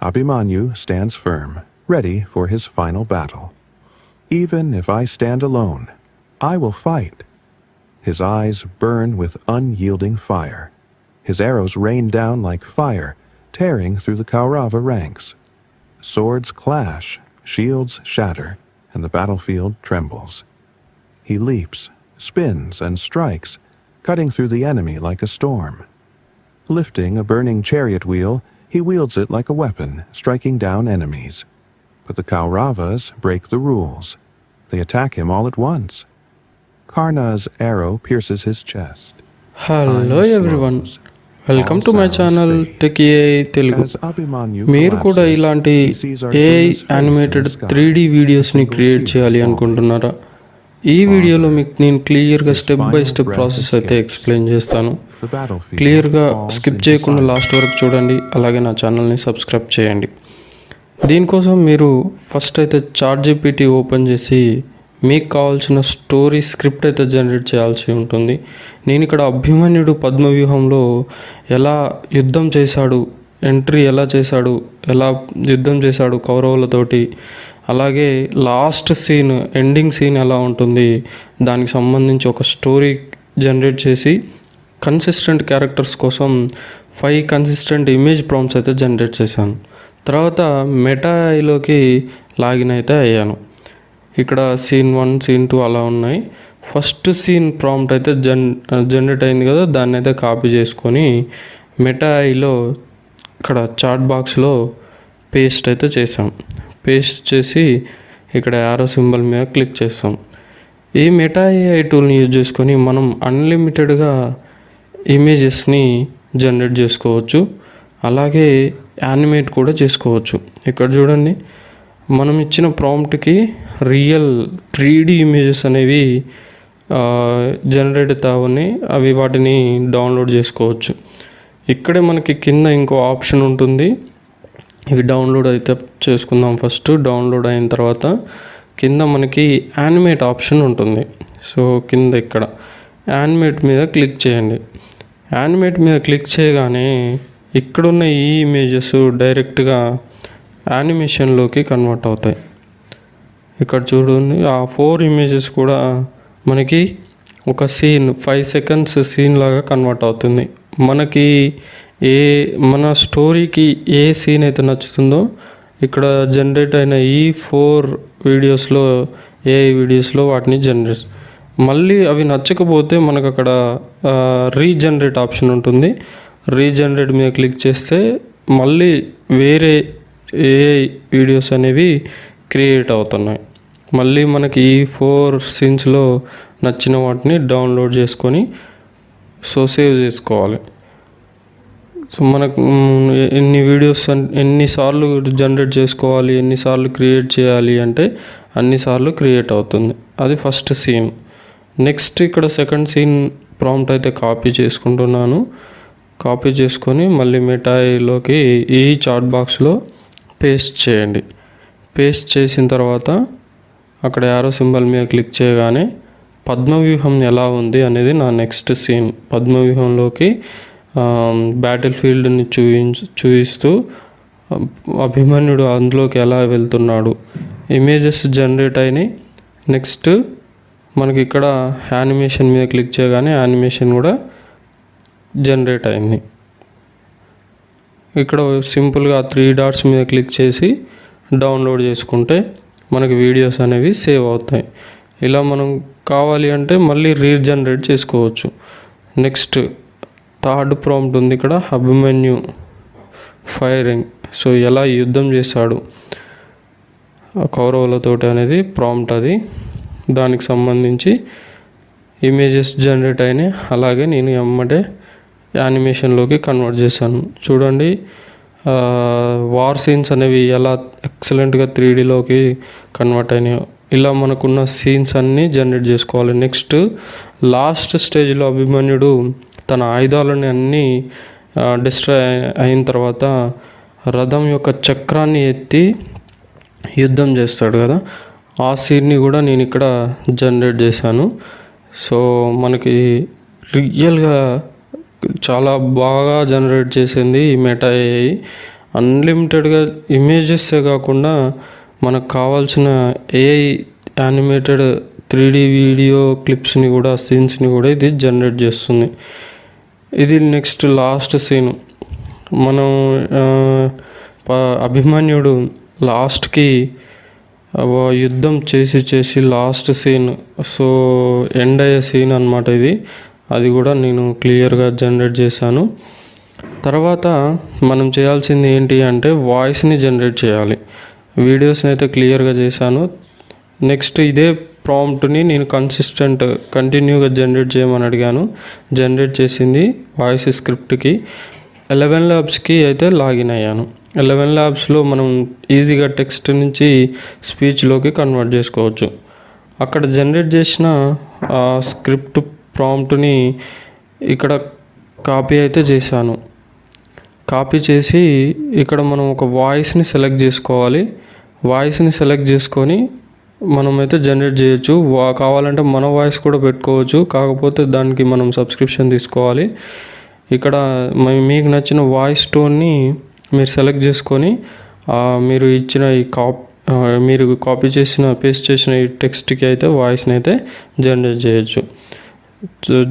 Abhimanyu stands firm, ready for his final battle. Even if I stand alone, I will fight. His eyes burn with unyielding fire. His arrows rain down like fire, tearing through the Kaurava ranks. Swords clash, shields shatter, and the battlefield trembles. He leaps, spins, and strikes, cutting through the enemy like a storm. Lifting a burning chariot wheel, he wields it like a weapon, striking down enemies. But the Kauravas break the rules. They attack him all at once. Karna's arrow pierces his chest. Hello everyone. Welcome to my channel tech AI Telugu. మీరు కూడా ఇలాంటి AI animated 3D వీడియోస్ని create చేయాలి అనుకుంటున్నారా? ఈ వీడియోలో మీకు నేను క్లియర్గా స్టెప్ బై స్టెప్ ప్రాసెస్ అయితే ఎక్స్ప్లెయిన్ చేస్తాను. క్లియర్గా స్కిప్ చేయకుండా లాస్ట్ వరకు చూడండి. అలాగే నా ఛానల్ని సబ్స్క్రైబ్ చేయండి. దీనికోసం మీరు ఫస్ట్ అయితే ChatGPT ఓపెన్ చేసి మీకు కావాల్సిన స్టోరీ స్క్రిప్ట్ అయితే జనరేట్ చేయాల్సి ఉంటుంది. నేను ఇక్కడ అభిమన్యుడు పద్మవ్యూహంలో ఎలా యుద్ధం చేశాడు, ఎంట్రీ ఎలా చేశాడు, ఎలా యుద్ధం చేశాడు కౌరవులతోటి, అలాగే లాస్ట్ సీన్ ఎండింగ్ సీన్ ఎలా ఉంటుంది, దానికి సంబంధించి ఒక స్టోరీ జనరేట్ చేసి కన్సిస్టెంట్ క్యారెక్టర్స్ కోసం 5 కన్సిస్టెంట్ ఇమేజ్ ప్రాంప్ట్స్ అయితే జనరేట్ చేశాను. తర్వాత మెటాలోకి లాగిన్ అయితే అయ్యాను. ఇక్కడ సీన్ 1 సీన్ 2 అలా ఉన్నాయి. ఫస్ట్ సీన్ ప్రాంప్ట్ అయితే జనరేట్ అయింది కదా, దాన్ని అయితే కాపీ చేసుకొని మెటాలో ఇక్కడ చాట్ బాక్స్లో పేస్ట్ అయితే చేసాం. పేస్ట్ చేసి ఇక్కడ యారో సింబల్ మీద క్లిక్ చేస్తాం. ఈ మెటా ఏఐ టూల్ని యూజ్ చేసుకొని మనం అన్లిమిటెడ్గా ఇమేజెస్ని జనరేట్ చేసుకోవచ్చు, అలాగే యానిమేట్ కూడా చేసుకోవచ్చు. ఇక్కడ చూడండి, మనం ఇచ్చిన ప్రాంప్ట్కి రియల్ 3D ఇమేజెస్ అనేవి జనరేట్ అవుతాయి. అవి వాటిని డౌన్లోడ్ చేసుకోవచ్చు. ఇక్కడే మనకి కింద ఇంకో ఆప్షన్ ఉంటుంది. ఇవి డౌన్లోడ్ అయితే చేసుకుందాం. ఫస్ట్ డౌన్లోడ్ అయిన తర్వాత కింద మనకి యానిమేట్ ఆప్షన్ ఉంటుంది. సో కింద ఇక్కడ యానిమేట్ మీద క్లిక్ చేయండి. యానిమేట్ మీద క్లిక్ చేయగానే ఇక్కడున్న ఈ ఇమేజెస్ డైరెక్ట్గా యానిమేషన్లోకి కన్వర్ట్ అవుతాయి. ఇక్కడ చూడండి, ఆ 4 ఇమేజెస్ కూడా మనకి ఒక సీన్ 5 సెకండ్స్ సీన్ లాగా కన్వర్ట్ అవుతుంది. మనకి మన స్టోరీకి ఏ సీన్ అయితే నచ్చుతుందో ఇక్కడ జనరేట్ అయిన ఈ 4 వీడియోస్లో ఏఐ వీడియోస్లో వాటిని జనరేట్, మళ్ళీ అవి నచ్చకపోతే మనకు అక్కడ రీజనరేట్ ఆప్షన్ ఉంటుంది. రీజనరేట్ మీద క్లిక్ చేస్తే మళ్ళీ వేరే ఏఐ వీడియోస్ అనేవి క్రియేట్ అవుతున్నాయి. మళ్ళీ మనకి ఈ 4 సీన్స్లో నచ్చిన వాటిని డౌన్లోడ్ చేసుకొని సేవ్ చేసుకోవాలి. సో మనకు ఎన్ని వీడియోస్ ఎన్నిసార్లు జనరేట్ చేసుకోవాలి, ఎన్నిసార్లు క్రియేట్ చేయాలి అంటే అన్నిసార్లు క్రియేట్ అవుతుంది. అది ఫస్ట్ సీన్. నెక్స్ట్ ఇక్కడ సెకండ్ సీన్ ప్రాంప్ట్ అయితే కాపీ చేసుకుంటున్నాను. కాపీ చేసుకొని మళ్ళీ మెటాలోకి ఈ చాట్ బాక్స్లో పేస్ట్ చేయండి. పేస్ట్ చేసిన తర్వాత అక్కడ యారో సింబల్ మీద క్లిక్ చేయగానే పద్మవ్యూహం ఎలా ఉంది అనేది నా నెక్స్ట్ సీన్. పద్మవ్యూహంలోకి బ్యాటిల్ ఫీల్డ్ని చూపిస్తూ అభిమన్యుడు అందులోకి ఎలా వెళ్తున్నాడు, ఇమేజెస్ జనరేట్ అయినాయి. నెక్స్ట్ మనకి ఇక్కడ యానిమేషన్ మీద క్లిక్ చేయగానే యానిమేషన్ కూడా జనరేట్ అయింది. ఇక్కడ సింపుల్గా 3 డాట్స్ మీద క్లిక్ చేసి డౌన్లోడ్ చేసుకుంటే మనకి వీడియోస్ అనేవి సేవ్ అవుతాయి. ఇలా మనం కావాలి అంటే మళ్ళీ రీజనరేట్ చేసుకోవచ్చు. నెక్స్ట్ థర్డ్ ప్రాంప్ట్ ఉంది ఇక్కడ, అభిమన్యు ఫైరింగ్. సో ఎలా యుద్ధం చేశాడు కౌరవులతోటి అనేది ప్రాంప్ట్. అది దానికి సంబంధించి ఇమేజెస్ జనరేట్ అయినాయి. అలాగే నేను ఎమ్మటే యానిమేషన్లోకి కన్వర్ట్ చేశాను. చూడండి, వార్ సీన్స్ అనేవి ఎలా ఎక్సలెంట్గా 3Dలోకి కన్వర్ట్ అయినాయో. ఇలా మనకున్న సీన్స్ అన్నీ జనరేట్ చేసుకోవాలి. నెక్స్ట్ లాస్ట్ స్టేజ్లో అభిమన్యుడు తన ఆయుధాలని అన్నీ డిస్ట్రాయ్ అయిన తర్వాత రథం యొక్క చక్రాన్ని ఎత్తి యుద్ధం చేస్తాడు కదా, ఆ సీన్ని కూడా నేను ఇక్కడ జనరేట్ చేశాను. సో మనకి రియల్గా చాలా బాగా జనరేట్ చేసింది ఈ మెటా ఏఐ. అన్లిమిటెడ్గా ఇమేజెసే కాకుండా మనకు కావాల్సిన ఏఐ యానిమేటెడ్ 3D వీడియో క్లిప్స్ని కూడా సీన్స్ని కూడా ఇది జనరేట్ చేస్తుంది. ఇది నెక్స్ట్ లాస్ట్ సీన్. మనం అభిమన్యుడు లాస్ట్కి యుద్ధం చేసి లాస్ట్ సీన్, సో ఎండ్ అయ్యే సీన్ అనమాట ఇది. అది కూడా నేను క్లియర్గా జనరేట్ చేశాను. తర్వాత మనం చేయాల్సింది ఏంటి అంటే వాయిస్ని జనరేట్ చేయాలి. వీడియోస్ని అయితే క్లియర్గా చేశాను. నెక్స్ట్ ఇదే ప్రాంప్ట్ని నేను కంటిన్యూగా జనరేట్ చేయమని అడిగాను. జనరేట్ చేసింది వాయిస్ స్క్రిప్ట్కి. 11 Labsకి అయితే లాగిన్ అయ్యాను. 11 Labsలో మనం ఈజీగా టెక్స్ట్ నుంచి స్పీచ్లోకి కన్వర్ట్ చేసుకోవచ్చు. అక్కడ జనరేట్ చేసిన స్క్రిప్ట్ ప్రాంప్ట్ని ఇక్కడ కాపీ అయితే చేశాను. కాపీ చేసి ఇక్కడ మనం ఒక వాయిస్ని సెలెక్ట్ చేసుకోవాలి. వాయిస్ని సెలెక్ట్ చేసుకొని మనమైతే జనరేట్ చేయొచ్చు. కావాలంటే మన వాయిస్ కూడా పెట్టుకోవచ్చు, కాకపోతే దానికి మనం సబ్స్క్రిప్షన్ తీసుకోవాలి. ఇక్కడ మీకు నచ్చిన వాయిస్ టోన్ని మీరు సెలెక్ట్ చేసుకొని మీరు ఇచ్చిన మీరు కాపీ చేసిన పేస్ట్ చేసిన ఈ టెక్స్ట్కి అయితే వాయిస్ని అయితే జనరేట్ చేయొచ్చు.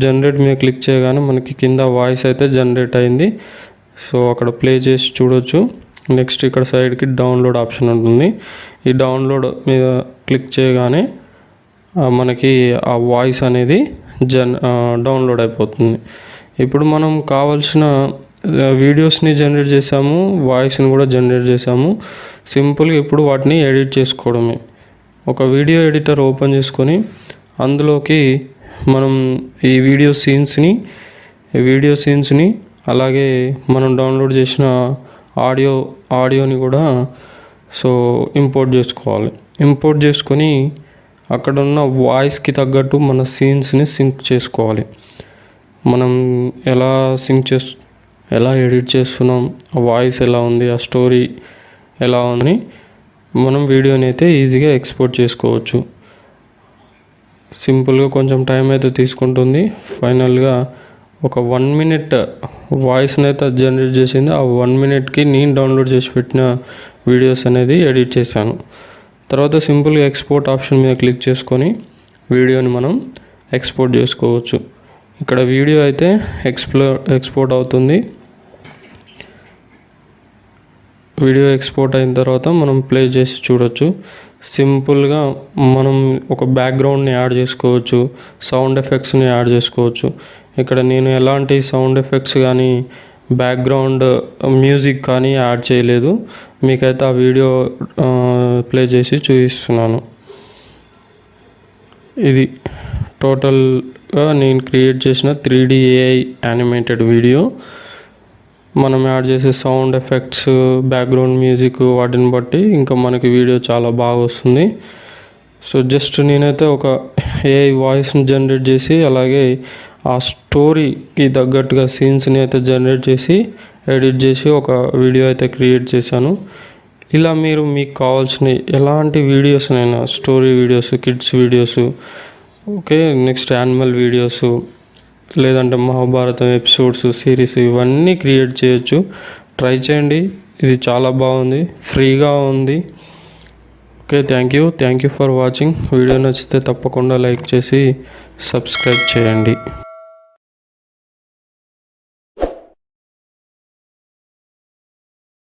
జనరేట్ మీద క్లిక్ చేయగానే మనకి కింద వాయిస్ అయితే జనరేట్ అయింది. సో అక్కడ ప్లే చేసి చూడొచ్చు. నెక్స్ట్ ఇక్కడ సైడ్కి డౌన్లోడ్ ఆప్షన్ ఉంటుంది. ఈ డౌన్లోడ్ మీద క్లిక్ చేయగానే మనకి ఆ వాయిస్ అనేది డౌన్లోడ్ అయిపోతుంది. ఇప్పుడు మనం కావాల్సిన వీడియోస్ని జనరేట్ చేసాము, వాయిస్ని కూడా జనరేట్ చేసాము. సింపుల్గా ఇప్పుడు వాటిని ఎడిట్ చేసుకోవడమే. ఒక వీడియో ఎడిటర్ ఓపెన్ చేసుకొని అందులోకి మనం ఈ వీడియో సీన్స్ని అలాగే మనం డౌన్లోడ్ చేసిన ఆడియోని కూడా ఇంపోర్ట్ చేసుకోవాలి. ఇంపోర్ట్ చేసుకొని అక్కడ ఉన్న వాయిస్కి తగ్గట్టు మన సీన్స్ని సింక్ చేసుకోవాలి. మనం ఎలా ఎడిట్ చేస్తున్నాం, ఆ వాయిస్ ఎలా ఉంది, ఆ స్టోరీ ఎలా ఉంది, మనం వీడియోని అయితే ఈజీగా ఎక్స్పోర్ట్ చేసుకోవచ్చు. సింపుల్గా కొంచెం టైం అయితే తీసుకుంటుంది. ఫైనల్గా ఒక 1 minute వాయిస్ని అయితే జనరేట్ చేసింది. ఆ 1 minuteకి నేను డౌన్లోడ్ చేసి పెట్టిన వీడియోస్ అనేది ఎడిట్ చేశాను. తర్వాత సింపుల్గా ఎక్స్పోర్ట్ ఆప్షన్ మీద క్లిక్ చేసుకొని వీడియోని మనం ఎక్స్పోర్ట్ చేసుకోవచ్చు. ఇక్కడ వీడియో అయితే ఎక్స్పోర్ట్ అవుతుంది. వీడియో ఎక్స్పోర్ట్ అయిన తర్వాత మనం ప్లే చేసి చూడొచ్చు. సింపుల్గా మనం ఒక బ్యాక్గ్రౌండ్ని యాడ్ చేసుకోవచ్చు, సౌండ్ ఎఫెక్ట్స్ని యాడ్ చేసుకోవచ్చు. ఇక్కడ నేను ఎలాంటి సౌండ్ ఎఫెక్ట్స్ కానీ బ్యాక్గ్రౌండ్ మ్యూజిక్ కానీ యాడ్ చేయలేదు. మీకైతే ఆ వీడియో ప్లే చేసి చూపిస్తున్నాను. ఇది టోటల్గా నేను క్రియేట్ చేసిన 3D AI యానిమేటెడ్ వీడియో. మనం యాడ్ చేసే సౌండ్ ఎఫెక్ట్స్, బ్యాక్గ్రౌండ్ మ్యూజిక్ వాటిని బట్టి ఇంకా మనకి వీడియో చాలా బాగా వస్తుంది. సో జస్ట్ నేనైతే ఒక AI వాయిస్ని జనరేట్ చేసి అలాగే ఆ స్టోరీకి తగ్గట్టుగా సీన్స్ని అయితే జనరేట్ చేసి ఎడిట్ చేసి ఒక వీడియో అయితే క్రియేట్ చేశాను. ఇలా మీకు కావాల్సిన ఎలాంటి వీడియోస్నైనా, story videos, kids videos, okay, next animal videos, లేదంటే మహాభారతం ఎపిసోడ్స్, సిరీస్, ఇవన్నీ క్రియేట్ చేయొచ్చు. ట్రై చేయండి. ఇది చాలా బాగుంది, ఫ్రీగా ఉంది. Okay, thank you for watching. Video నచ్చితే తప్పకుండా లైక్ చేసి సబ్స్క్రైబ్ చేయండి.